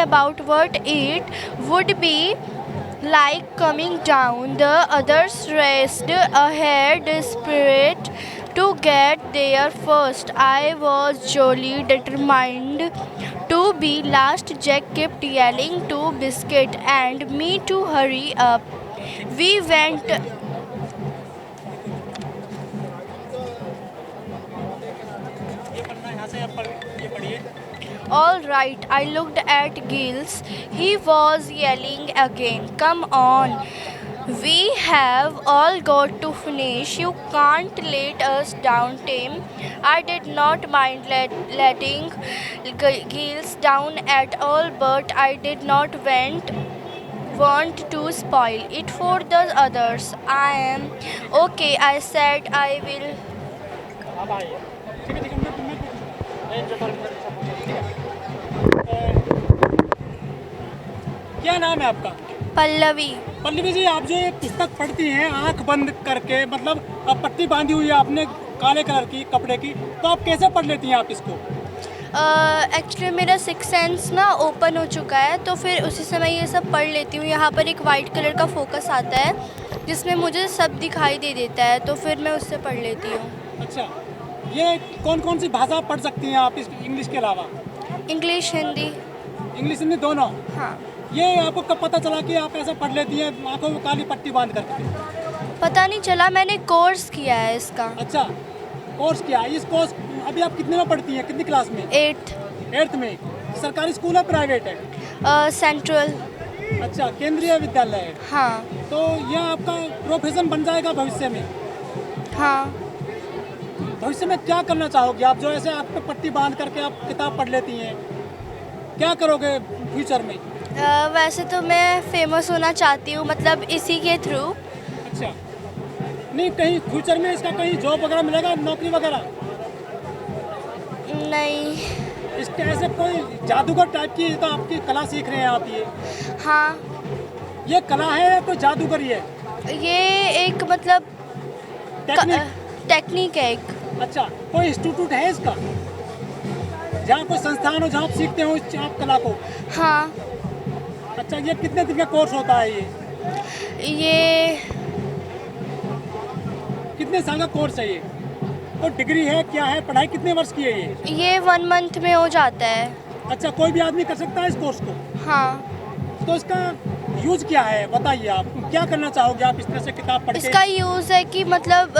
about what it would be like coming down. The others raced ahead, desperate to get there first. I was jolly determined to be last. Jack kept yelling to Biscuit and me to hurry up. We went. All right, I looked at Giles. He was yelling again. Come on. We have all got to finish. You can't let us down, Tim. I did not mind letting Giles down at all, but I did not want to spoil it for the others. I am okay, I said. I will. क्या नाम है आपका? पल्लवी। पल्लवी जी, आप जो ये पुस्तक पढ़ती हैं आंख बंद करके, मतलब अब पट्टी बांधी हुई है आपने काले कलर की कपड़े की, तो आप कैसे पढ़ लेती हैं आप इसको? एक्चुअली मेरा सिक्स सेंस ना ओपन हो चुका है, तो फिर उसी समय ये सब पढ़ लेती हूँ। यहाँ पर एक वाइट कलर का फोकस आता है जिसमें मुझे सब दिखाई दे देता है, तो फिर मैं उससे पढ़ लेती हूँ। अच्छा, ये कौन कौन सी भाषा पढ़ सकती हैं आप इस इंग्लिश के अलावा? इंग्लिश, हिंदी। इंग्लिश हिंदी दोनों? हाँ। ये आपको कब पता चला कि आप ऐसा पढ़ लेती हैं आंखों में काली पट्टी बांध करके? पता नहीं चला, मैंने कोर्स किया है इसका। अच्छा, कोर्स किया। इस कोर्स अभी आप कितने में पढ़ती हैं, कितनी क्लास में? 8th में। सरकारी स्कूल है, प्राइवेट है? सेंट्रल। अच्छा, केंद्रीय विद्यालय है। हाँ। तो यह आपका प्रोफेशन बन जाएगा भविष्य में? हाँ। भविष्य में क्या करना चाहोगे आप, जो ऐसे आप पे पट्टी बांध करके आप किताब पढ़ लेती हैं? क्या करोगे फ्यूचर में? वैसे तो मैं फेमस होना चाहती हूँ, मतलब इसी के थ्रू। अच्छा, नहीं कहीं फ्यूचर में इसका कहीं जॉब वगैरह मिलेगा, नौकरी वगैरह? नहीं। इसके ऐसे कोई जादूगर टाइप की तो आपकी कला सीख रहे हैं आप ये? हाँ। ये कला है या कोई जादूगरी है? ये एक मतलब टेक्निक है एक। अच्छा, कोई इंस्टीट्यूट है इसका जहाँ कोई संस्थान हो जहाँ आप सीखते हो इस आप कला को? हाँ। अच्छा, ये कितने दिन का कोर्स होता है ये कितने साल का कोर्स है ये? तो डिग्री है, क्या है, पढ़ाई कितने वर्ष की है ये 1 मंथ में हो जाता है। अच्छा, कोई भी आदमी कर सकता है इस कोर्स को? हाँ। तो इसका यूज क्या है बताइए, आप क्या करना चाहोगे आप इस तरह से किताब पढ़ के? इसका यूज़ है कि मतलब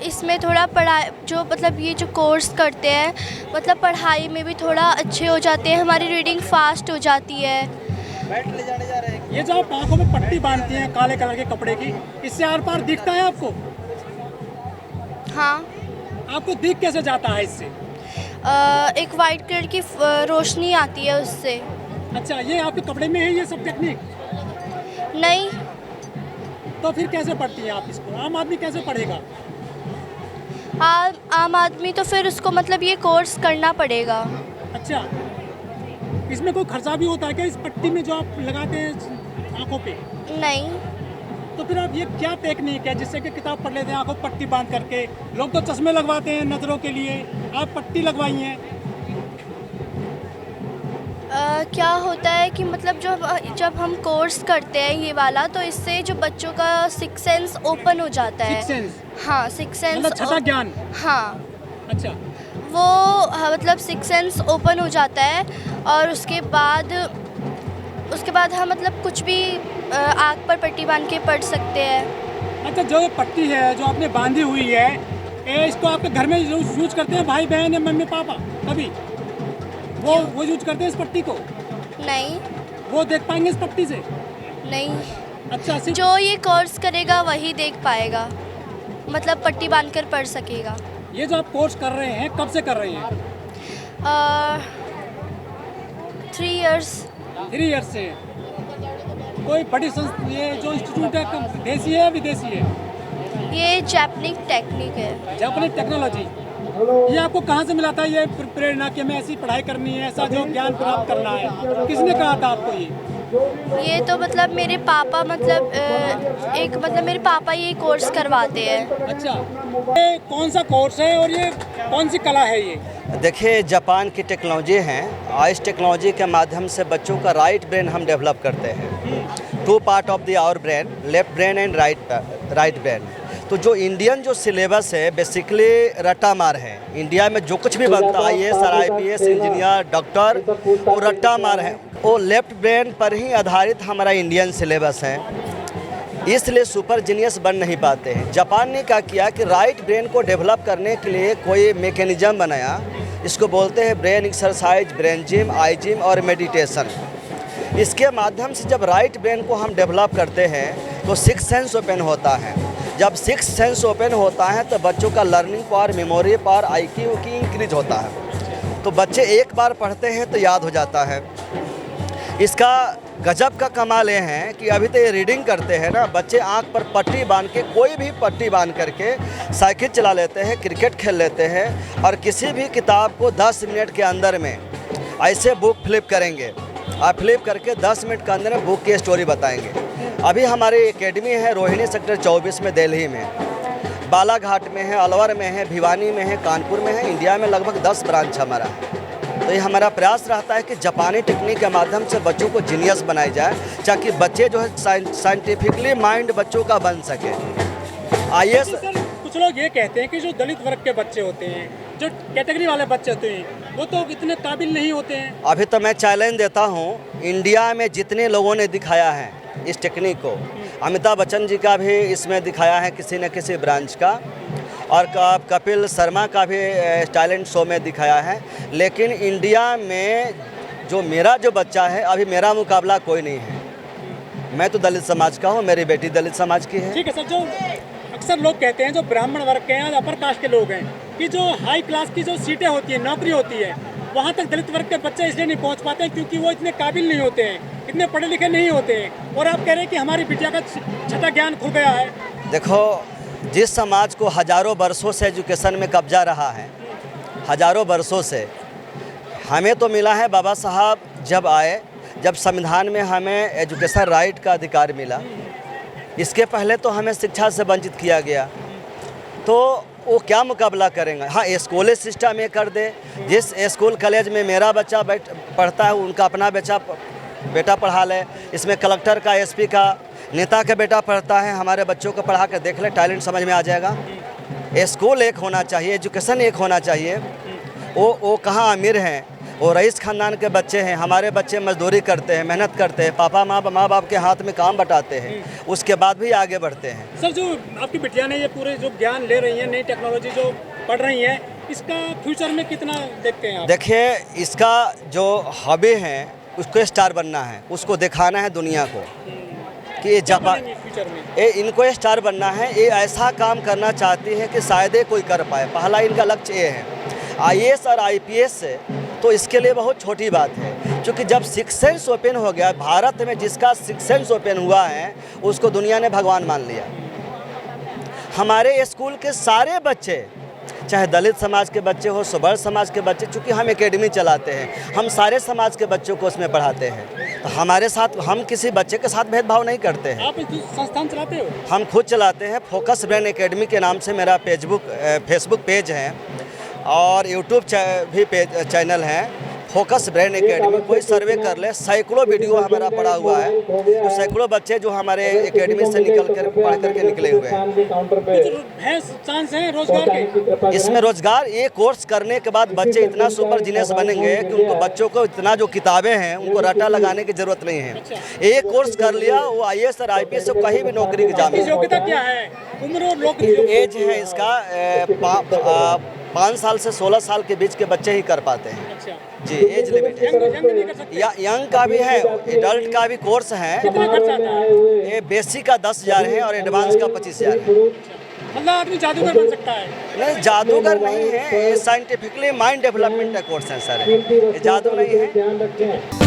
इसमें थोड़ा पढ़ाई, जो मतलब ये जो कोर्स करते हैं, मतलब पढ़ाई में भी थोड़ा अच्छे हो जाते हैं, हमारी रीडिंग फास्ट हो जाती है। ये जो आप आंखों में पट्टी बांधती हैं काले कलर के कपड़े की, इससे आर पार दिखता है आपको? हाँ। आपको दिख कैसे जाता है इससे? एक वाइट कलर की रोशनी आती है उससे। अच्छा, ये आपके कपड़े में है ये सब टेक्निक? नहीं। तो फिर कैसे पढ़ती हैं आप इसको? आम आदमी कैसे पढ़ेगा? आम आदमी तो फिर उसको मतलब ये कोर्स करना पड़ेगा। अच्छा, इसमें कोई खर्चा भी होता है क्या इस पट्टी में जो आप लगाते हैं आंखों पे? नहीं। तो फिर आप ये क्या टेक्निक है जिससे कि किताब पढ़ लेते हैं आंखों पट्टी बांध करके? लोग तो चश्मे लगवाते हैं नजरों के लिए, आप पट्टी लगवाई हैं। क्या होता है कि मतलब जब हम कोर्स करते हैं ये वाला, तो इससे जो बच्चों का सिक्स सेंस ओपन हो जाता है। Six sense? हाँ, सिक्स सेंस मतलब छठा ज्ञान? हाँ। अच्छा, वो मतलब सिक्स सेंस ओपन हो जाता है, और उसके बाद हम मतलब कुछ भी आँख पर पट्टी बांध के पढ़ सकते हैं। अच्छा, जो ये पट्टी है जो आपने बांधी हुई है, इसको आपके घर में यूज करते हैं भाई बहन या मम्मी पापा कभी? वो यूज करते हैं इस पट्टी को? नहीं। वो देख पाएंगे इस पट्टी से? नहीं। अच्छा, जो ये कोर्स करेगा वही देख पाएगा, मतलब पट्टी बांध कर पढ़ सकेगा। ये जो आप कोर्स कर रहे हैं कब से कर रहे हैं? 3 years। 3 ईयर्स से। कोई बड़ी ये जो इंस्टीट्यूट है देसी है या विदेशी है? ये जापानीज टेक्निक है। Japanese technology. ये आपको कहाँ से मिला था ये प्रेरणा कि हमें ऐसी पढ़ाई करनी है, ऐसा जो ज्ञान प्राप्त करना है? किसने कहा था आपको ये? ये तो मतलब मेरे पापा मेरे पापा ये कोर्स करवाते हैं। अच्छा, ये कौन सा कोर्स है और ये कौन सी कला है ये? देखिए, जापान की टेक्नोलॉजी है। इस टेक्नोलॉजी के माध्यम से बच्चों का राइट ब्रेन हम डेवलप करते हैं। Two part of the our brain, left brain and right brain. तो जो इंडियन जो सिलेबस है बेसिकली रट्टा मार है। इंडिया में जो कुछ भी बनता है IAS और IPS, इंजीनियर, डॉक्टर, वो रट्टा मार है। वो लेफ्ट ब्रेन पर ही आधारित हमारा इंडियन सिलेबस है, इसलिए सुपर जीनियस बन नहीं पाते हैं। जापान ने क्या किया कि राइट ब्रेन को डेवलप करने के लिए कोई मैकेनिज्म बनाया। इसको बोलते हैं ब्रेन एक्सरसाइज, ब्रेन जिम, आई जिम और मेडिटेशन। इसके माध्यम से जब राइट ब्रेन को हम डेवलप करते हैं तो सिक्स सेंस ओपन होता है। जब सिक्स सेंस ओपन होता है तो बच्चों का learning power, memory power, IQ की इंक्रीज होता है। तो बच्चे एक बार पढ़ते हैं तो याद हो जाता है। इसका गजब का कमाल ये है कि अभी तो ये रीडिंग करते हैं ना, बच्चे आंख पर पट्टी बांध के, कोई भी पट्टी बांध करके साइकिल चला लेते हैं, क्रिकेट खेल लेते हैं और किसी भी किताब को 10 मिनट के अंदर में ऐसे बुक फ्लिप करेंगे। आप फ्लिप करके 10 मिनट के अंदर में बुक की स्टोरी बताएंगे। अभी हमारी एकेडमी है रोहिणी सेक्टर 24 में, दिल्ली में, बालाघाट में है, अलवर में है, भिवानी में है, कानपुर में है। इंडिया में लगभग 10 ब्रांच हमारा है। तो ये हमारा प्रयास रहता है कि जापानी टेक्निक के माध्यम से बच्चों को जीनियस बनाई जाए, ताकि बच्चे जो है साइंटिफिकली माइंड बच्चों का बन सके। IAS कुछ लोग ये कहते हैं कि जो दलित वर्ग के बच्चे होते हैं, जो कैटेगरी वाले बच्चे होते हैं, वो तो इतने काबिल नहीं होते हैं। अभी तो मैं चैलेंज देता हूँ, इंडिया में जितने लोगों ने दिखाया है इस टेक्निक को, अमिताभ बच्चन जी का भी इसमें दिखाया है किसी न किसी ब्रांच का, और कपिल शर्मा का भी टैलेंट शो में दिखाया है। लेकिन इंडिया में जो मेरा जो बच्चा है, अभी मेरा मुकाबला कोई नहीं है। मैं तो दलित समाज का हूँ, मेरी बेटी दलित समाज की है। ठीक है सर, जो अक्सर लोग कहते हैं जो ब्राह्मण वर्ग के हैं, अपर कास्ट के लोग हैं, कि जो हाई क्लास की जो सीटें होती हैं, नौकरी होती है, वहाँ तक दलित वर्ग के बच्चे इसलिए नहीं पहुँच पाते हैं क्योंकि वो इतने काबिल नहीं होते हैं, इतने पढ़े लिखे नहीं होते हैं। और आप कह रहे हैं कि हमारी बिटिया का छठा ज्ञान खुल गया है। देखो, जिस समाज को हज़ारों वर्षों से एजुकेशन में कब्जा रहा है, हज़ारों वर्षों से, हमें तो मिला है बाबा साहब जब आए, जब संविधान में हमें एजुकेशन राइट का अधिकार मिला। इसके पहले तो हमें शिक्षा से वंचित किया गया, तो वो क्या मुकाबला करेंगे। हाँ, स्कूलेज सिस्टम ये कर दे, जिस स्कूल कॉलेज में मेरा बच्चा पढ़ता है उनका अपना बेटा पढ़ा ले। इसमें कलेक्टर का, SP का, नेता का बेटा पढ़ता है, हमारे बच्चों को पढ़ा कर देख ले, टैलेंट समझ में आ जाएगा। स्कूल एक होना चाहिए, एजुकेशन एक होना चाहिए। वो कहाँ अमीर हैं, वो रईस खानदान के बच्चे हैं। हमारे बच्चे मजदूरी करते हैं, मेहनत करते हैं, पापा माँ बाप के हाथ में काम बटाते हैं, उसके बाद भी आगे बढ़ते हैं। सर, जो आपकी बिटिया ने ये पूरे जो ज्ञान ले रही है, नई टेक्नोलॉजी जो पढ़ रही है, इसका फ्यूचर में कितना देखते हैं आप? देखिए, इसका जो हॉबी है उसको स्टार बनना है, उसको दिखाना है दुनिया को कि ये जापान, ये इनको स्टार बनना है। ये ऐसा काम करना चाहती है कि शायद ये कोई कर पाए। पहला इनका लक्ष्य ये है। IAS और IPS से तो इसके लिए बहुत छोटी बात है, क्योंकि जब सिक्स सेंस ओपन हो गया, भारत में जिसका सिक्स सेंस ओपन हुआ है उसको दुनिया ने भगवान मान लिया। हमारे स्कूल के सारे बच्चे, चाहे दलित समाज के बच्चे हो, सुबह समाज के बच्चे, चूँकि हम एकेडमी चलाते हैं, हम सारे समाज के बच्चों को उसमें पढ़ाते हैं। तो हमारे साथ, हम किसी बच्चे के साथ भेदभाव नहीं करते हैं। आप संस्थान चलाते हो? हम खुद चलाते हैं। फोकस ब्रेन एकेडमी के नाम से मेरा फेसबुक पेज है और यूट्यूब भी चैनल है, फोकस ब्रेन एकेडमी। कोई सर्वे कर ले, सैकड़ों वीडियो हमारा पड़ा हुआ है। तो सैकड़ों बच्चे जो हमारे एकेडमी से निकल कर पढ़ करके निकले हुए हैं। चांस है रोजगार के? इसमें रोजगार, ये कोर्स करने के बाद बच्चे इतना सुपर जीनियस बनेंगे कि उनको, बच्चों को इतना जो किताबें हैं उनको रट्टा लगाने की जरूरत नहीं है। एक कोर्स कर लिया, वो IAS और IPS से कहीं भी नौकरी की जामिन। योग्यता क्या है, उम्र और नौकरी? एज है इसका 5 साल से 16 साल के बीच के बच्चे ही कर पाते हैं। अच्छा जी, एज लिमिट है। यंग का भी है, एडल्ट का भी कोर्स है। कितना खर्च आता है? ये बेसिक का 10,000 है और एडवांस का 25,000 है। मतलब आदमी जादूगर बन सकता है? नहीं, जादूगर नहीं है, ये साइंटिफिकली माइंड डेवलपमेंट का कोर्स है सर, ये जादू नहीं है।